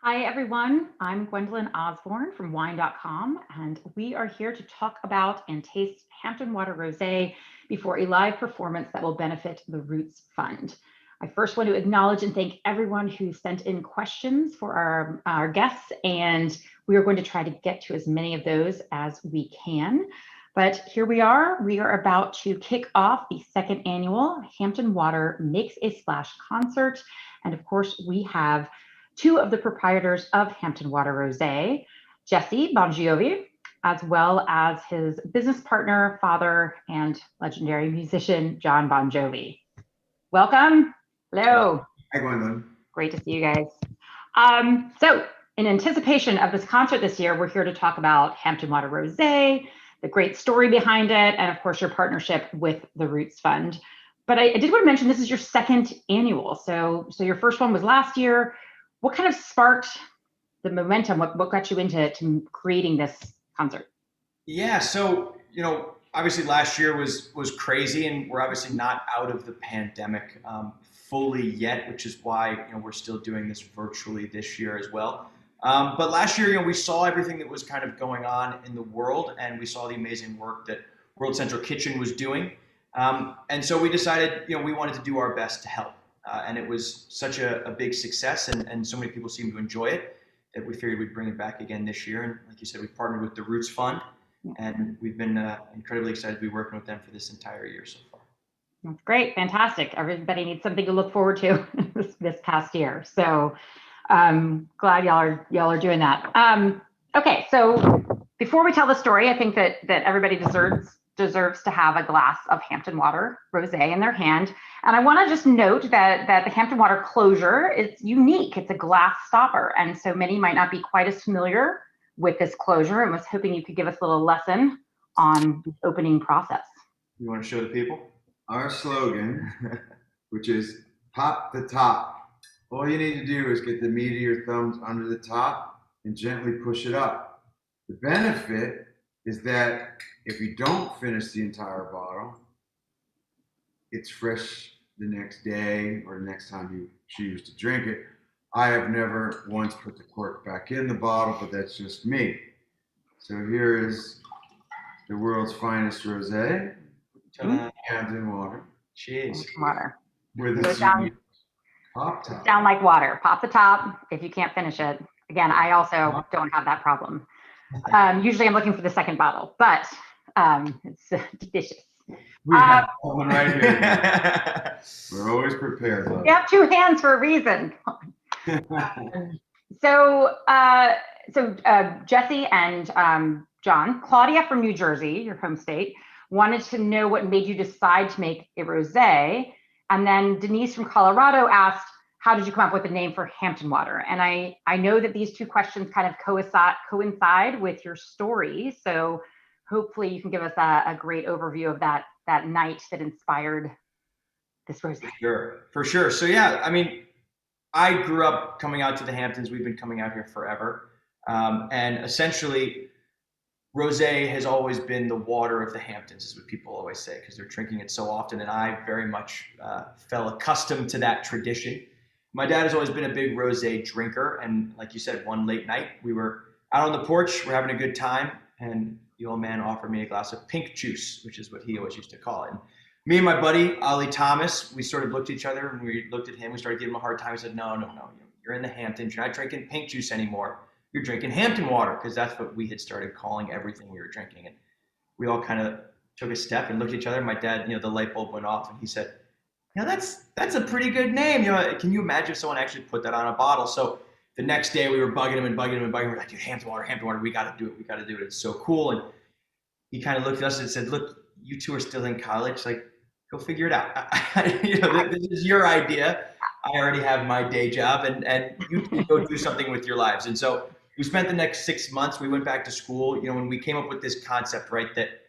Hi, everyone. I'm Gwendolyn Osborne from Wine.com, and we are here to talk about and taste Hampton Water Rosé before a live performance that will benefit the Roots Fund. I first want to acknowledge and thank everyone who sent in questions for our guests, and we are going to try to get to as many of those as we can. But here we are. We are about to kick off the second annual Hampton Water Makes a Splash concert. And of course, we have two of the proprietors of Hampton Water Rosé, Jesse Jovi, as well as his business partner, father, and legendary musician, John Bon Jovi. Welcome. Hello. Hi, Gwendolyn. Great to see you guys. So in anticipation of this concert this year, we're here to talk about Hampton Water Rosé, the great story behind it, and of course your partnership with the Roots Fund. But I did want to mention this is your second annual. So your first one was last year. What kind of sparked the momentum? What got you into creating this concert? Yeah, so obviously last year was crazy, and we're obviously not out of the pandemic fully yet, which is why we're still doing this virtually this year as well. But last year, we saw everything that was kind of going on in the world, and we saw the amazing work that World Central Kitchen was doing, and so we decided we wanted to do our best to help. And it was such a big success, and so many people seemed to enjoy it that we figured we'd bring it back again this year. And like you said, we partnered with the Roots Fund, and we've been incredibly excited to be working with them for this entire year so far. That's great, fantastic. Everybody needs something to look forward to this past year. So glad y'all are doing that. Okay, so before we tell the story, I think that everybody deserves to have a glass of Hampton Water Rosé in their hand. And I want to just note that the Hampton Water closure is unique. It's a glass stopper, and so many might not be quite as familiar with this closure, and was hoping you could give us a little lesson on the opening process. You want to show the people? Our slogan, which is pop the top. All you need to do is get the meat of your thumbs under the top and gently push it up. The benefit is that if you don't finish the entire bottle, it's fresh the next day or the next time you choose to drink it. I have never once put the cork back in the bottle, but that's just me. So here is the world's finest rosé, Hampton Water. Cheers. Water. With Goes a down, pop top. down like water. Pop the top if you can't finish it. Again, I also don't have that problem. Usually I'm looking for the second bottle, but it's delicious. We have one right here. We're always prepared. We have two hands for a reason. So Jesse and John, Claudia from New Jersey, your home state, wanted to know what made you decide to make a rosé. And then Denise from Colorado asked, how did you come up with the name for Hampton Water? And I know that these two questions kind of coincide with your story. So hopefully you can give us a great overview of that night that inspired this rosé. For sure. So yeah, I mean, I grew up coming out to the Hamptons. We've been coming out here forever. And essentially, rosé has always been the water of the Hamptons, is what people always say, because they're drinking it so often. And I very much fell accustomed to that tradition. My dad has always been a big rosé drinker. And like you said, one late night, we were out on the porch, we're having a good time. And the old man offered me a glass of pink juice, which is what he always used to call it. And me and my buddy, Ollie Thomas, we sort of looked at each other and we looked at him. We started giving him a hard time. He said, no, you're in the Hamptons. You're not drinking pink juice anymore. You're drinking Hampton water, because that's what we had started calling everything we were drinking. And we all kind of took a step and looked at each other. My dad, the light bulb went off and he said, that's a pretty good name. Can you imagine if someone actually put that on a bottle? So the next day we were bugging him. We're like, Hampton water. We got to do it. It's so cool. And he kind of looked at us and said, look, you two are still in college. Like, go figure it out. This is your idea. I already have my day job, and you can go do something with your lives. And so we spent the next 6 months. We went back to school. When we came up with this concept, right, that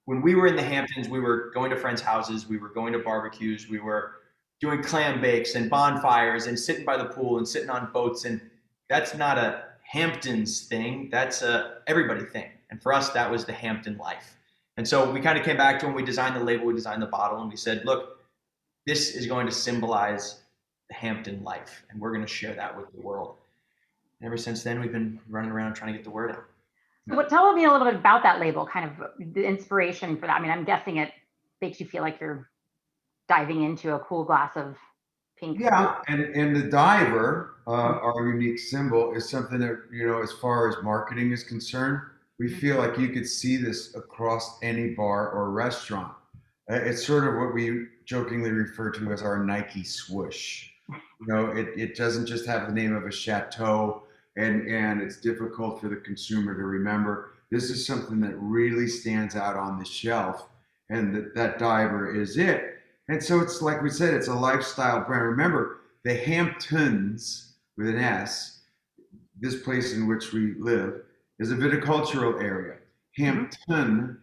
when we were in the Hamptons, we were going to friends' houses, we were going to barbecues, we were doing clam bakes and bonfires and sitting by the pool and sitting on boats. And that's not a Hamptons thing. That's a everybody thing. And for us, that was the Hampton life. And so we kind of came back to when we designed the label, we designed the bottle, and we said, look, this is going to symbolize the Hampton life, and we're going to share that with the world. ever since then, we've been running around trying to get the word out. So tell me a little bit about that label, kind of the inspiration for that. I mean, I'm guessing it makes you feel like you're diving into a cool glass of pink. Yeah, and the diver, our unique symbol, is something that, as far as marketing is concerned, we feel like you could see this across any bar or restaurant. It's sort of what we jokingly refer to as our Nike swoosh. It doesn't just have the name of a chateau, and it's difficult for the consumer to remember. This is something that really stands out on the shelf, and that diver is it. And so it's like we said, it's a lifestyle brand. Remember, the Hamptons with an S, this place in which we live, is a viticultural area. Hampton,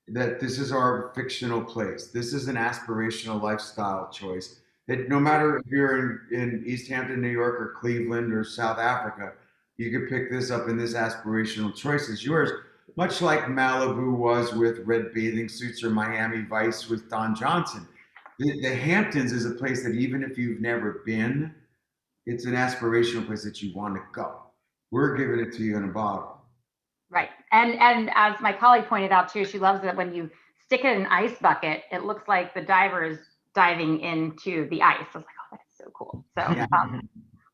that this is our fictional place. This is an aspirational lifestyle choice. That no matter if you're in East Hampton, New York, or Cleveland, or South Africa, you could pick this up, and this aspirational choice is yours. Much like Malibu was with red bathing suits, or Miami Vice with Don Johnson. The Hamptons is a place that even if you've never been, it's an aspirational place that you want to go. We're giving it to you in a bottle. Right. And as my colleague pointed out too, she loves that when you stick it in an ice bucket, it looks like the diver is diving into the ice. I was like, oh, that's so cool. So a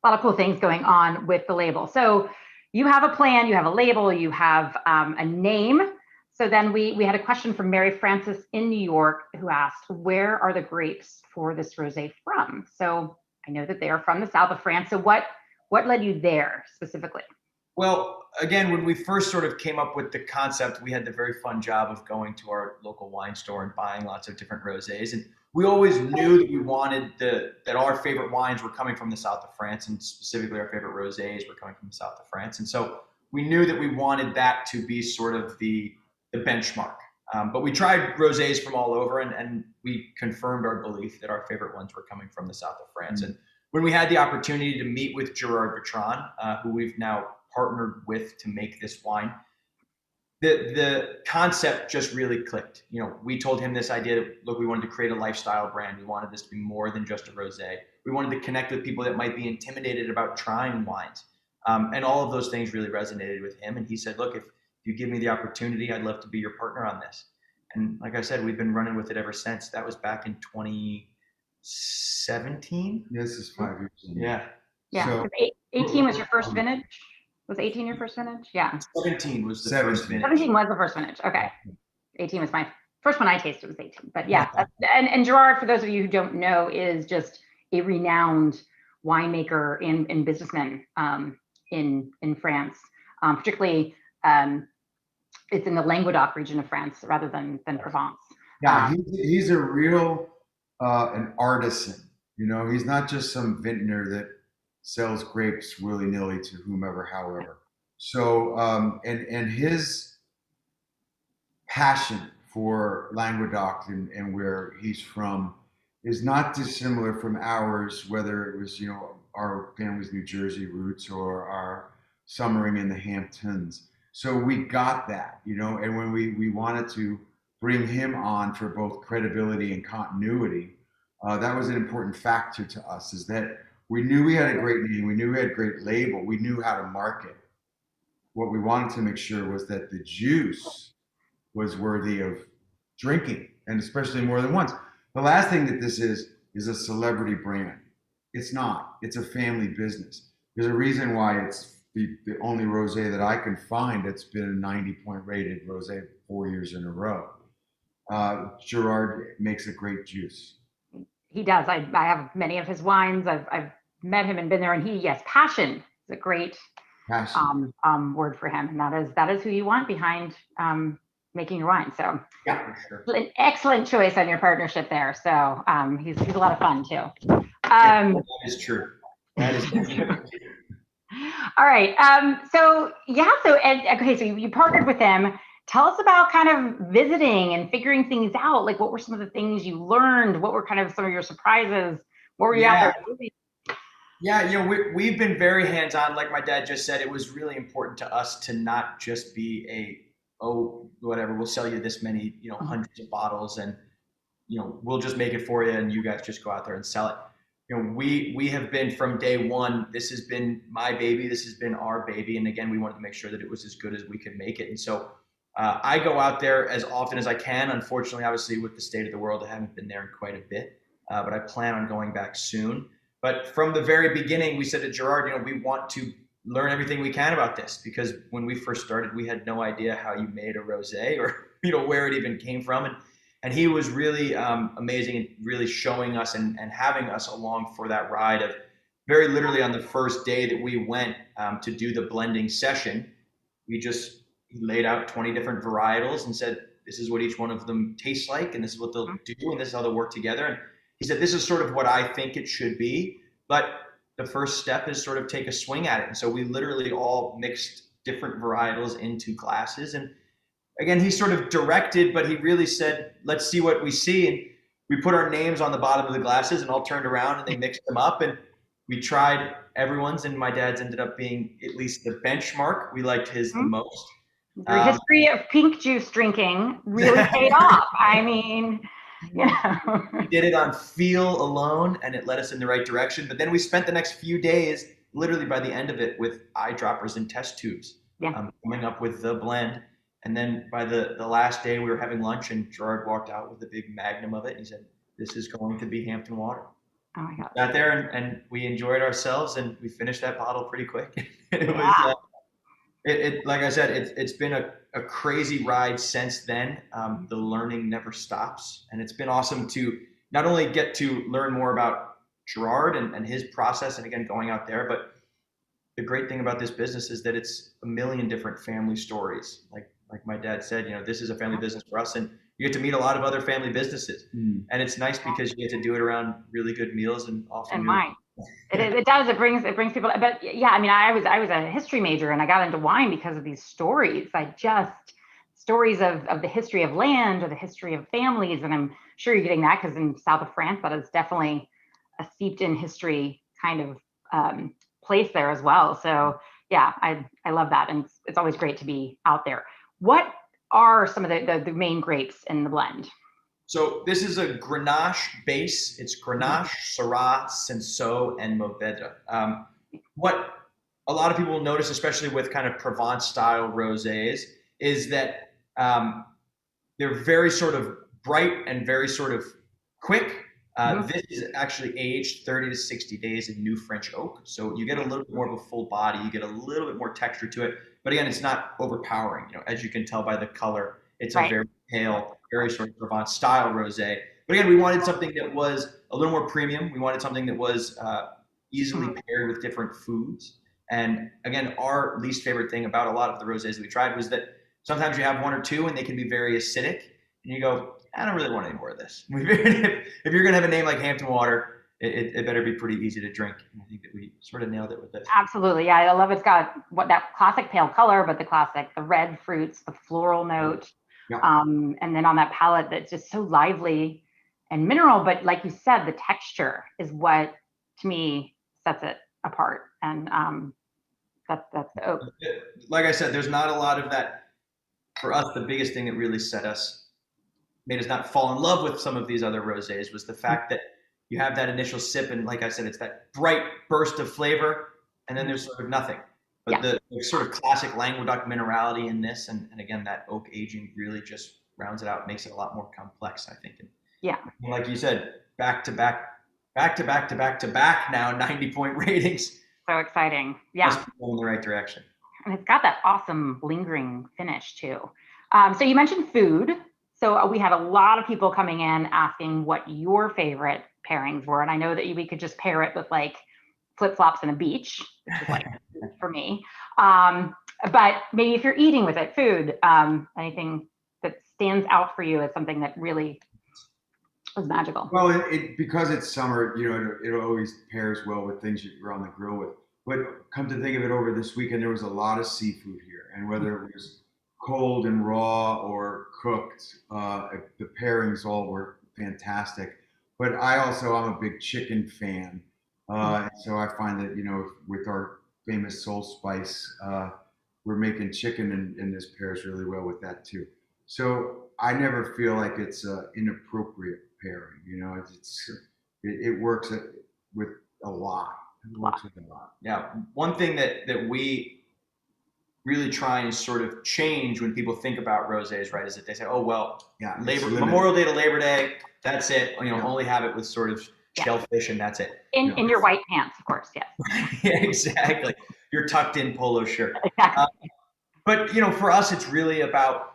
lot of cool things going on with the label. So you have a plan, you have a label, you have a name. So then we had a question from Mary Francis in New York who asked, where are the grapes for this rosé from? So I know that they are from the south of France. So what led you there specifically? Well, again, when we first sort of came up with the concept, we had the very fun job of going to our local wine store and buying lots of different rosés. And we always knew that we wanted that our favorite wines were coming from the south of France, and specifically our favorite rosés were coming from the south of France. And so we knew that we wanted that to be sort of the benchmark. But we tried rosés from all over, and we confirmed our belief that our favorite ones were coming from the south of France. And when we had the opportunity to meet with Gerard Bertrand, who we've now partnered with to make this wine, the concept just really clicked. We told him this idea that, look, we wanted to create a lifestyle brand. We wanted this to be more than just a rosé. We wanted to connect with people that might be intimidated about trying wines. And all of those things really resonated with him. And he said, look, if you give me the opportunity, I'd love to be your partner on this. And like I said, we've been running with it ever since. That was back in 2017. This is 5 years. Yeah. Yeah. So, 18 was your first vintage? Was 18 your first vintage? Yeah. 17 was the first vintage. 17 was the first vintage. Okay. 18 was my first one I tasted was 18. But yeah. And Gerard, for those of you who don't know, is just a renowned winemaker and businessman in France, particularly it's in the Languedoc region of France rather than Provence. Yeah, he's a real an artisan. He's not just some vintner that sells grapes willy-nilly to whomever, however. So and his passion for Languedoc and where he's from is not dissimilar from ours, whether it was our family's New Jersey roots or our summering in the Hamptons. So we got that, and when we wanted to bring him on for both credibility and continuity, that was an important factor to us, is that we knew we had a great name, we knew we had a great label, we knew how to market. What we wanted to make sure was that the juice was worthy of drinking, and especially more than once. The last thing that this is a celebrity brand. It's not. It's a family business. There's a reason why it's the only rosé that I can find that's been a 90-point rated rosé 4 years in a row. Gerard makes a great juice. He does. I have many of his wines. I've met him and been there, and passion is a great word for him, and that is who you want behind making your wine. So yeah, for sure. An excellent choice on your partnership there. So he's a lot of fun too. That is true. That is true. All right. So you partnered with him. Tell us about kind of visiting and figuring things out. Like, what were some of the things you learned? What were kind of some of your surprises? What were you out there doing? Yeah, we've been very hands-on. Like my dad just said, it was really important to us to not just be whatever, we'll sell you this many, hundreds of bottles, and we'll just make it for you and you guys just go out there and sell it. we have been from day one. This has been my baby. This has been our baby. And again, we wanted to make sure that it was as good as we could make it. And so I go out there as often as I can. Unfortunately, obviously, with the state of the world, I haven't been there in quite a bit, but I plan on going back soon. But from the very beginning, we said to Gerard, we want to learn everything we can about this, because when we first started, we had no idea how you made a rosé or where it even came from. And he was really amazing and really showing us and having us along for that ride of very literally on the first day that we went to do the blending session. He laid out 20 different varietals and said, this is what each one of them tastes like, and this is what they'll do, and this is how they'll work together. And he said, this is sort of what I think it should be, but the first step is sort of take a swing at it. And so we literally all mixed different varietals into glasses. And again, he sort of directed, but he really said, let's see what we see. And we put our names on the bottom of the glasses and all turned around and they mixed them up. And we tried everyone's, and my dad's ended up being at least the benchmark. We liked his the most. Your history of pink juice drinking really paid off. I mean, We did it on feel alone, and it led us in the right direction. But then we spent the next few days, literally by the end of it, with eyedroppers and test tubes, coming up with the blend. And then by the last day, we were having lunch, and Gerard walked out with a big magnum of it. And he said, this is going to be Hampton Water. Oh my God. Got there, and we enjoyed ourselves, and we finished that bottle pretty quick. It was, like I said, it's been a crazy ride since then. The learning never stops. And it's been awesome to not only get to learn more about Gerard and his process, and again, going out there, but the great thing about this business is that it's a million different family stories. Like my dad said, this is a family business for us, and you get to meet a lot of other family businesses. And it's nice because you get to do it around really good meals and often. And mine. It does. It brings people. But yeah, I mean, I was a history major, and I got into wine because of these stories. Stories of the history of land or the history of families. And I'm sure you're getting that because in south of France, that is definitely a steeped in history kind of place there as well. So yeah, I love that. And it's always great to be out there. What are some of the main grapes in the blend? So this is a Grenache base. It's Grenache, Syrah, Cinsault, and Mourvedre. What a lot of people will notice, especially with kind of Provence-style rosés, is that they're very sort of bright and very sort of quick. This is actually aged 30 to 60 days in new French oak. So you get a little bit more of a full body. You get a little bit more texture to it. But again, it's not overpowering. As you can tell by the color, it's a very pale, very sort of Provence-style rosé. But again, we wanted something that was a little more premium. We wanted something that was easily paired with different foods. And again, our least favorite thing about a lot of the rosés that we tried was that sometimes you have one or two and they can be very acidic. And you go, I don't really want any more of this. If you're going to have a name like Hampton Water, it better be pretty easy to drink. And I think that we sort of nailed it with this. Absolutely. Yeah, I love it's got that classic pale color, but the red fruits, the floral note. Yeah. And then on that palate, that's just so lively and mineral. But like you said, the texture is what, to me, sets it apart. And that's the oak. Like I said, there's not a lot of that. For us, the biggest thing that really made us not fall in love with some of these other rosés was the fact that you have that initial sip, and like I said, it's that bright burst of flavor, and then there's sort of nothing. But the sort of classic Languedoc minerality in this, and again, that oak aging really just rounds it out, makes it a lot more complex, I think. And like you said, back to back now, 90-point ratings. So exciting. Yeah. Must be going in the right direction. And it's got that awesome lingering finish too. So you mentioned food. So we had a lot of people coming in asking what your favorite pairings were. And I know that we could just pair it with like flip-flops and a beach, which is like for me. But maybe if you're eating with it, food, anything that stands out for you as something that really was magical. Well, because it's summer, it always pairs well with things you're on the grill with. But come to think of it, over this weekend, there was a lot of seafood here. And whether it was cold and raw or cooked, the pairings all were fantastic. But I'm a big chicken fan. So I find that, with our famous Soul Spice, we're making chicken, and this pairs really well with that too. So I never feel like it's an inappropriate pairing. It works with a lot. It works with a lot. Yeah. One thing that we really try and sort of change when people think about rosés, right, is that they say, oh, well, Yeah, Memorial Day to Labor Day, that's it. Yeah. Only have it with sort of shellfish and that's it. In your white pants, of course, yes. Yeah, exactly. Your tucked in polo shirt. Exactly. But, for us, it's really about,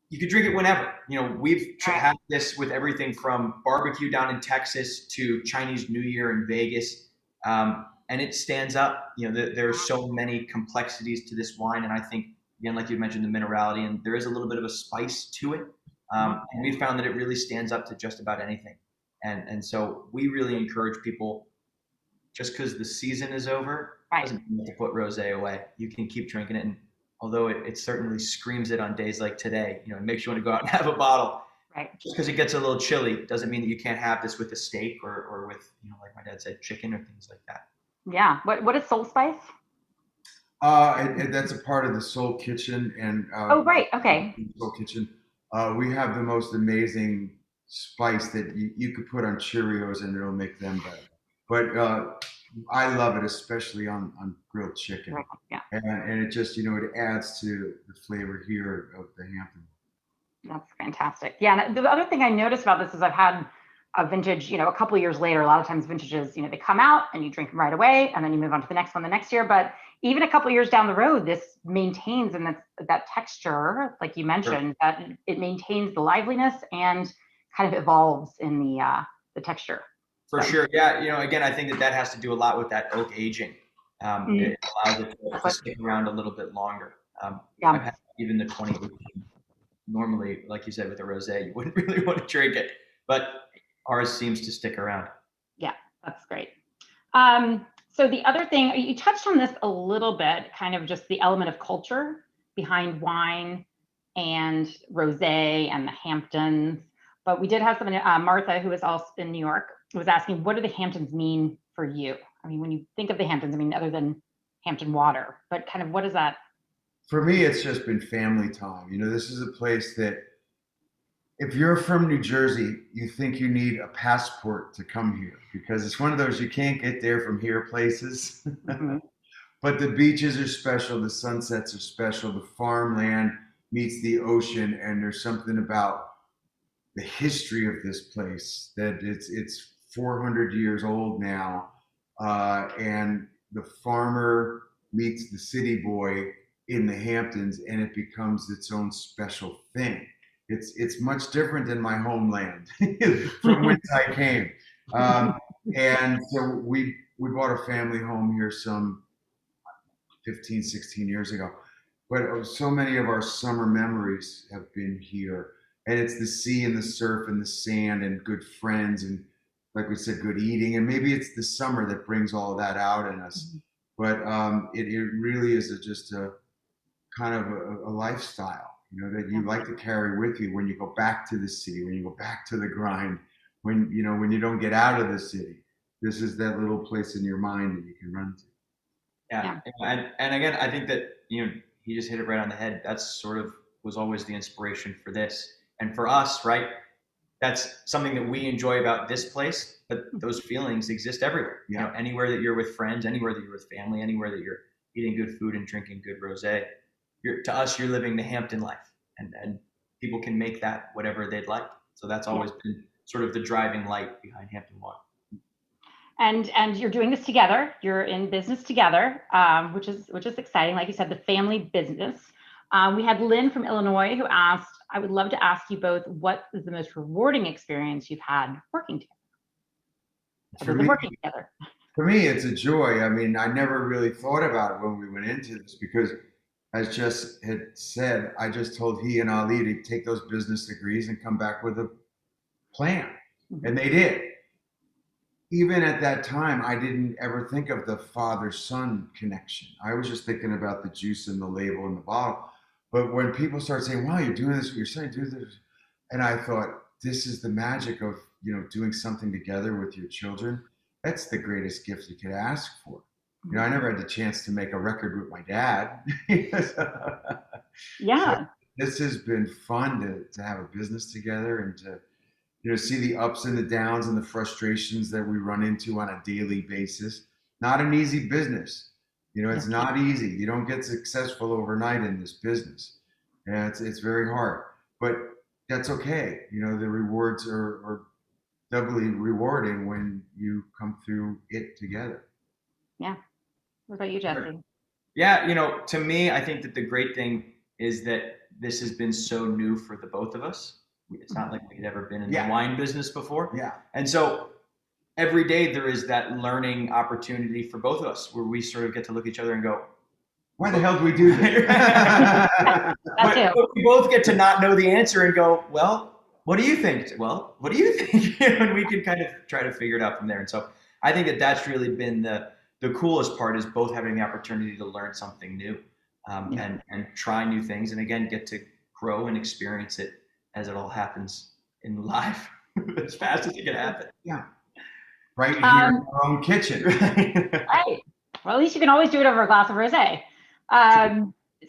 you could drink it whenever. We've had this with everything from barbecue down in Texas to Chinese New Year in Vegas. And it stands up. There are so many complexities to this wine. And I think, again, like you mentioned, the minerality, and there is a little bit of a spice to it. And we found that it really stands up to just about anything. And so we really encourage people, just because the season is over, doesn't mean to put rosé away. You can keep drinking it. And although it certainly screams it on days like today, it makes you want to go out and have a bottle. Right. Just because it gets a little chilly doesn't mean that you can't have this with a steak or with, like my dad said, chicken or things like that. Yeah. What is Soul Spice? And that's a part of the Soul Kitchen. And oh, right. Okay. Soul Kitchen. We have the most amazing spice that you could put on Cheerios and it'll make them better. But I love it, especially on grilled chicken. Right. Yeah. And it just, it adds to the flavor here of the Hampton. That's fantastic. Yeah. And the other thing I noticed about this is I've had a vintage, a couple of years later, a lot of times vintages, they come out and you drink them right away and then you move on to the next one the next year. But even a couple of years down the road, this maintains, and that texture, like you mentioned, that it maintains the liveliness and kind of evolves in the texture. For sure. Yeah. Again, I think that has to do a lot with that oak aging. It allows it to stick around a little bit longer. I've had even the 2018. Normally, like you said, with a rosé, you wouldn't really want to drink it, but ours seems to stick around. Yeah, that's great. So the other thing, you touched on this a little bit, kind of just the element of culture behind wine and rosé and the Hamptons. But we did have someone, Martha, who is also in New York, was asking, what do the Hamptons mean for you? I mean, when you think of the Hamptons, I mean, other than Hampton Water, but kind of what is that? For me, it's just been family time. This is a place that if you're from New Jersey, you think you need a passport to come here because it's one of those you can't get there from here places. But the beaches are special, the sunsets are special, the farmland meets the ocean, and there's something about the history of this place that it's 400 years old now, and the farmer meets the city boy in the Hamptons, and it becomes its own special thing. It's much different than my homeland from whence I came. And so we bought a family home here some 15, 16 years ago. But so many of our summer memories have been here. And it's the sea and the surf and the sand and good friends and, like we said, good eating. And maybe it's the summer that brings all of that out in us. But it really is just a kind of a lifestyle, that you like to carry with you when you go back to the city, when you go back to the grind, when you don't get out of the city. This is that little place in your mind that you can run to. Yeah. And again, I think that, he just hit it right on the head. That's sort of was always the inspiration for this. And for us, right, that's something that we enjoy about this place, but those feelings exist everywhere. Anywhere that you're with friends, anywhere that you're with family, anywhere that you're eating good food and drinking good rosé, to us, you're living the Hampton life, and people can make that whatever they'd like. So that's always been sort of the driving light behind Hampton Water. And you're doing this together. You're in business together, which is exciting. Like you said, the family business. We had Lynn from Illinois who asked, I would love to ask you both, what is the most rewarding experience you've had working together? For me, it's a joy. I mean, I never really thought about it when we went into this because, as Jess had said, I just told he and Ali to take those business degrees and come back with a plan. And they did. Even at that time, I didn't ever think of the father-son connection. I was just thinking about the juice and the label and the bottle. But when people start saying, wow, you're doing this with your son, do this. And I thought, this is the magic of, doing something together with your children. That's the greatest gift you could ask for. I never had the chance to make a record with my dad. Yeah. So this has been fun to have a business together and to see the ups and the downs and the frustrations that we run into on a daily basis. Not an easy business. It's not easy. You don't get successful overnight in this business. Yeah, it's very hard, but that's okay. The rewards are doubly rewarding when you come through it together. Yeah. What about you, Jesse? Yeah, to me, I think that the great thing is that this has been so new for the both of us. It's not like we'd ever been in the wine business before. Yeah. And so every day there is that learning opportunity for both of us where we sort of get to look at each other and go, why the hell do we do this? But we both get to not know the answer and go, well, what do you think? Well, what do you think? And we can kind of try to figure it out from there. And so I think that that's really been the coolest part, is both having the opportunity to learn something new and try new things. And again, get to grow and experience it as it all happens in life as fast as it can happen. Yeah. Right here in our own kitchen. Right. Well, at least you can always do it over a glass of rosé.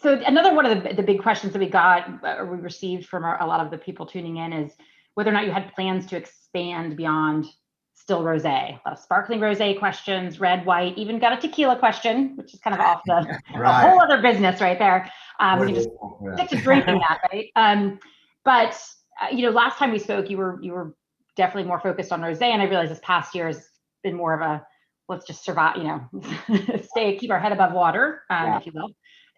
So another one of the big questions that we got, or we received from a lot of the people tuning in, is whether or not you had plans to expand beyond still rosé. A lot of sparkling rosé questions, red, white, even got a tequila question, which is kind of off the a whole other business right there. We can just stick to drinking that, right? But last time we spoke, you were definitely more focused on rosé, and I realized this past year has been more of a let's just survive, keep our head above water, if you will.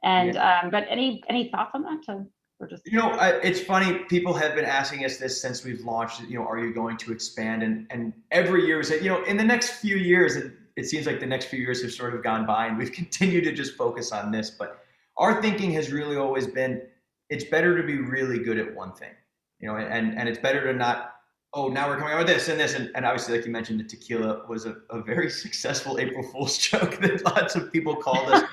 And but any thoughts on that? Or just it's funny. People have been asking us this since we've launched. Are you going to expand? And every year we say, in the next few years, it seems like the next few years have sort of gone by, and we've continued to just focus on this. But our thinking has really always been, it's better to be really good at one thing, and it's better to not. Oh, now we're coming out with this and this. And obviously, like you mentioned, the tequila was a very successful April Fool's joke that lots of people called us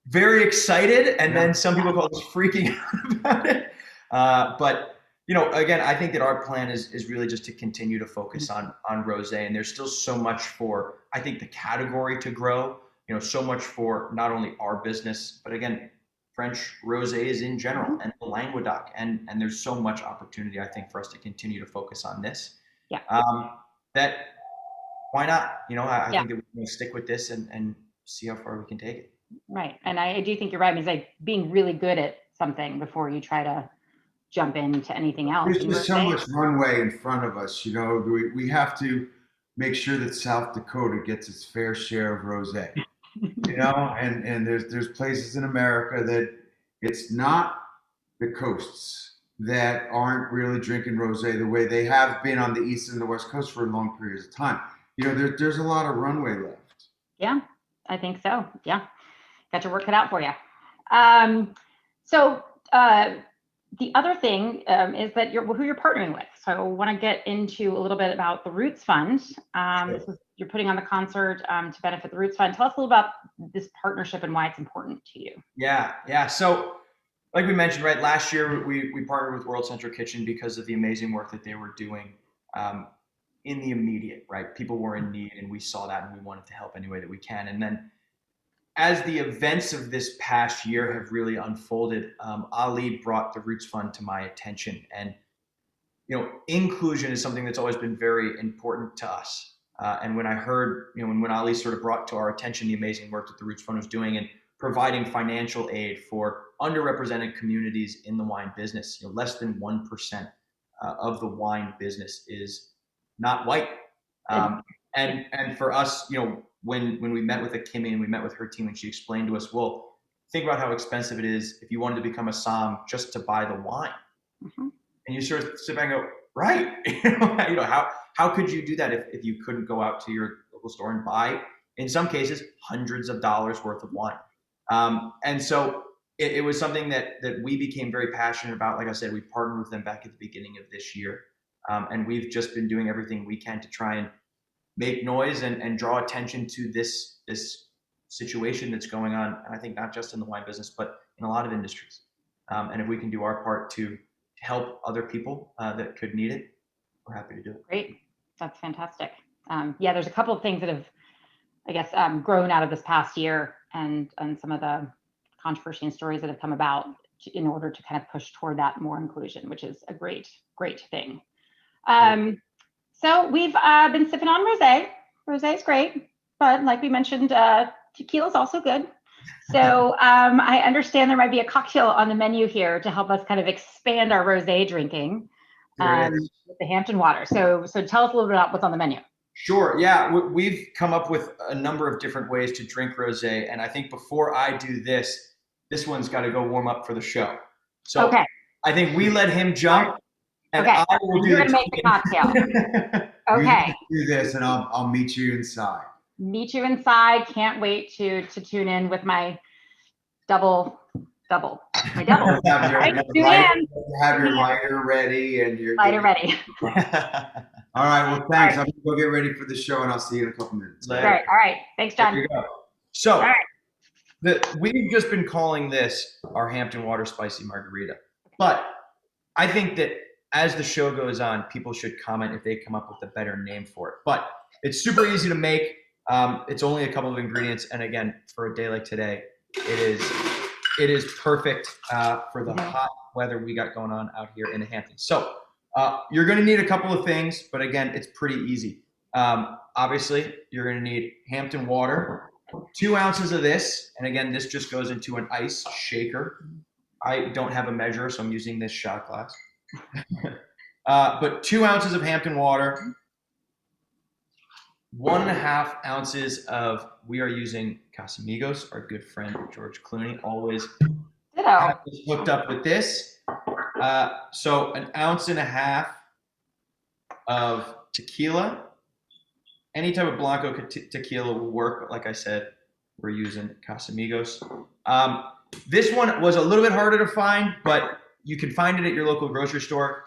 very excited. And then some people called us freaking out about it. But, again, I think that our plan is really just to continue to focus on rosé. And there's still so much for, I think, the category to grow, so much for not only our business, but again, French rosés in general, and the Languedoc, and there's so much opportunity, I think, for us to continue to focus on this. Yeah. That why not? I think that we're going to stick with this and see how far we can take it. Right, and I do think you're right. It's like being really good at something before you try to jump into anything else. There's just so much runway in front of us. We have to make sure that South Dakota gets its fair share of rosé. And there's places in America that it's not the coasts that aren't really drinking rosé the way they have been on the East and the West Coast for long periods of time. There's a lot of runway left. Yeah, I think so. Yeah, got your work cut out for you. So the other thing is that who you're partnering with. So I want to get into a little bit about the Roots Fund. You're putting on the concert to benefit the Roots Fund. Tell us a little about this partnership and why it's important to you. Yeah. So like we mentioned, right, last year we partnered with World Central Kitchen because of the amazing work that they were doing in the immediate, right? People were in need, and we saw that, and we wanted to help any way that we can. And then as the events of this past year have really unfolded, Ali brought the Roots Fund to my attention. And, inclusion is something that's always been very important to us. And when I heard, when Ali sort of brought to our attention the amazing work that the Roots Fund was doing and providing financial aid for underrepresented communities in the wine business, less than 1% of the wine business is not white. And for us, when we met with Kimmy and we met with her team, and she explained to us, well, think about how expensive it is if you wanted to become a som just to buy the wine. Mm-hmm. And you sort of sit back and go, right, how could you do that if you couldn't go out to your local store and buy, in some cases, hundreds of dollars worth of wine? And so it was something that we became very passionate about. Like I said, we partnered with them back at the beginning of this year. And we've just been doing everything we can to try and make noise and draw attention to this situation that's going on. And I think not just in the wine business, but in a lot of industries. And if we can do our part to help other people that could need it, we're happy to do it. Great. That's fantastic. There's a couple of things that have, I guess, grown out of this past year and some of the controversy and stories that have come about in order to kind of push toward that more inclusion, which is a great thing. So we've been sipping on rosé. Rosé is great, but like we mentioned, tequila is also good. So I understand there might be a cocktail on the menu here to help us kind of expand our rosé drinking with the Hampton Water. So tell us a little bit about what's on the menu. Sure. Yeah, we've come up with a number of different ways to drink rosé, and I think before I do this one's got to go warm up for the show. So okay. I think we let him jump, and okay. I will do You're gonna make the cocktail. Okay. You do this, and I'll meet you inside. Meet you inside. Can't wait to tune in with my double. My double. Have your lighter ready and your lighter ready. All right. Well, thanks. I'm gonna go get ready for the show, and I'll see you in a couple minutes. All right. Thanks, John. There you go. So we've just been calling this our Hampton Water Spicy Margarita, but I think that as the show goes on, people should comment if they come up with a better name for it. But it's super easy to make. It's only a couple of ingredients, and again, for a day like today, it is perfect for the hot weather we got going on out here in the Hamptons. So you're going to need a couple of things, but again, it's pretty easy. Obviously, you're going to need Hampton water, 2 ounces of this, and again, this just goes into an ice shaker. I don't have a measure, so I'm using this shot glass. But 2 ounces of Hampton water, 1.5 ounces of, we are using Casamigos, our good friend George Clooney, always hooked up with this. So 1.5 ounces of tequila. Any type of Blanco tequila will work, but like I said, we're using Casamigos. This one was a little bit harder to find, but you can find it at your local grocery store.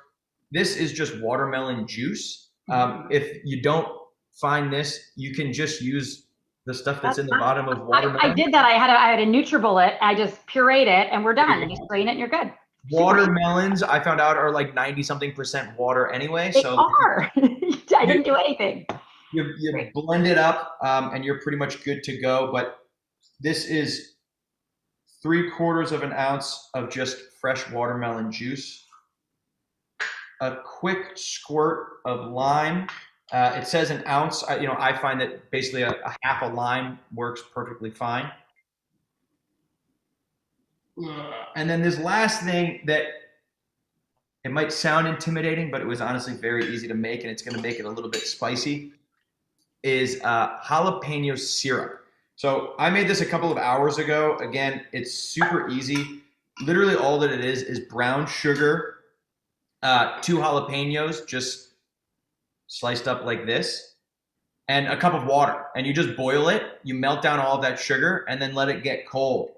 This is just watermelon juice. If you don't find this, you can just use the stuff that's in the bottom of watermelon. I did that. I had a NutriBullet. I just pureed it, and we're done. And you strain it, and you're good. Watermelons, I found out, are like 90-something% water anyway. They are. I didn't do anything. You blend it up, and you're pretty much good to go. But this is 3/4 ounce of just fresh watermelon juice, a quick squirt of lime. It says 1 ounce. I find that basically a half a lime works perfectly fine. And then this last thing that it might sound intimidating, but it was honestly very easy to make, and it's going to make it a little bit spicy, is jalapeno syrup. So I made this a couple of hours ago. Again, it's super easy. Literally all that it is brown sugar, 2 jalapenos, just sliced up like this, and a cup of water. And you just boil it. You melt down all of that sugar and then let it get cold.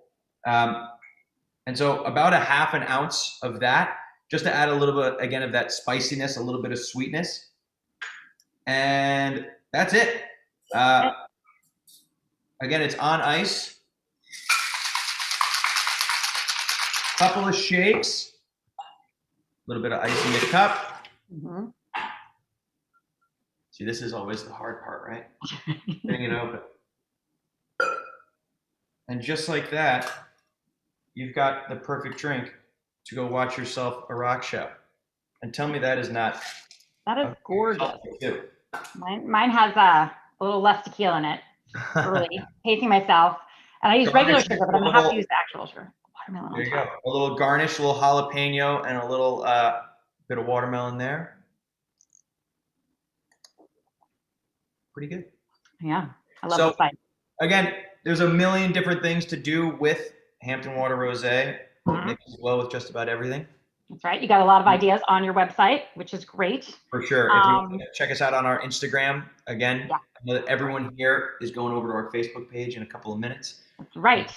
And so about 1/2 ounce of that, just to add a little bit, again, of that spiciness, a little bit of sweetness. And that's it. Again, it's on ice. Couple of shakes. A little bit of ice in the cup. See, this is always the hard part, right? Getting it open. And just like that, you've got the perfect drink to go watch yourself a rock show. And tell me that is not. That is gorgeous. Mine has a little less tequila in it. Really pacing myself. And I use regular sugar, but I'm going to have to use the actual sugar. Watermelon. There you go. A little garnish, a little jalapeno, and a little bit of watermelon there. Pretty good. Yeah, I love the spice. Again, there's a million different things to do with Hampton Water Rosé. Mixes well with just about everything. That's right. You got a lot of ideas on your website, which is great. For sure. If you want to check us out on our Instagram, again, I know that everyone here is going over to our Facebook page in a couple of minutes. That's right.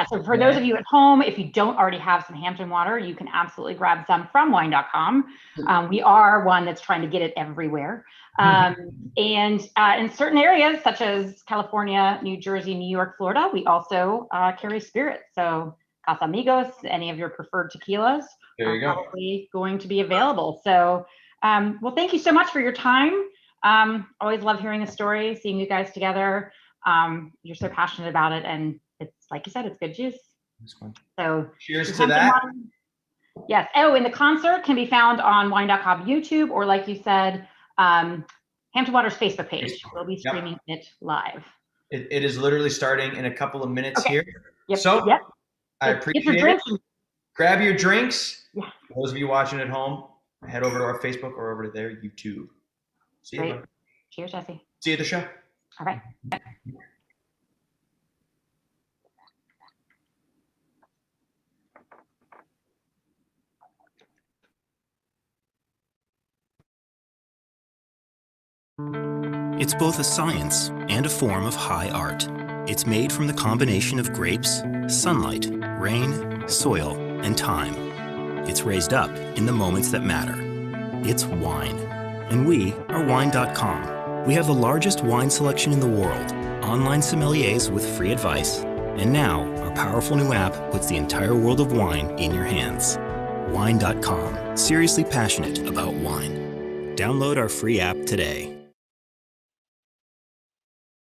So for those of you at home, if you don't already have some Hampton water, you can absolutely grab some from Wine.com. We are one that's trying to get it everywhere. And in certain areas, such as California, New Jersey, New York, Florida, we also carry spirits. So Casamigos, any of your preferred tequilas are probably going to be available. So, well, thank you so much for your time. Always love hearing the story, seeing you guys together. You're so passionate about it, and it's like you said, it's good juice. So cheers to that. Yes. Oh, and the concert can be found on Wine.com YouTube, or like you said, Hampton Water's Facebook page. We'll be streaming it live. It is literally starting in a couple of minutes here. Yep. So yep. I appreciate it. Grab your drinks. Yeah. For those of you watching at home, head over to our Facebook or over to their YouTube. See you. Great. Cheers, Jesse. See you at the show. All right. It's both a science and a form of high art. It's made from the combination of grapes, sunlight, rain, soil, and time. It's raised up in the moments that matter. It's wine. And we are Wine.com. We have the largest wine selection in the world, online sommeliers with free advice, and now our powerful new app puts the entire world of wine in your hands. Wine.com. Seriously passionate about wine. Download our free app today.